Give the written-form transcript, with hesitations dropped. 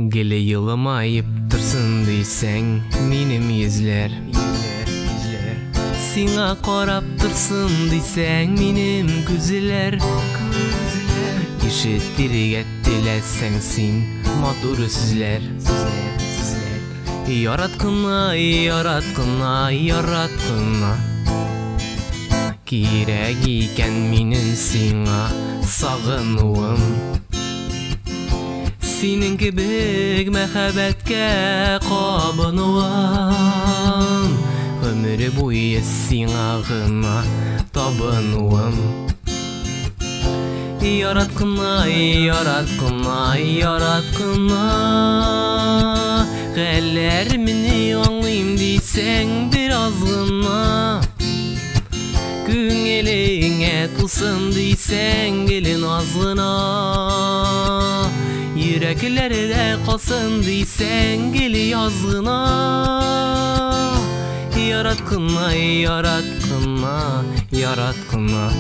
Gele yılım ayıptırsın deysen menim yüzler Sina qaraptırsın deysen menim güzler İşittirget dilesen sen matur sizler Yaratkına, yaratkına, yaratkına Kirek iken menin sina sağınıwım Senin gibi mehabetke qabınıwım Ömür boyu sinağına tabınıwım Yaratkına, yaratkına, yaratkına Gəllərimini anlayım deysen birazgına Güngeliğine tulsun deysen gelin azgına Yüreklerde kalsın deysen geli yazgına Yaratkına, yaratkına, yaratkına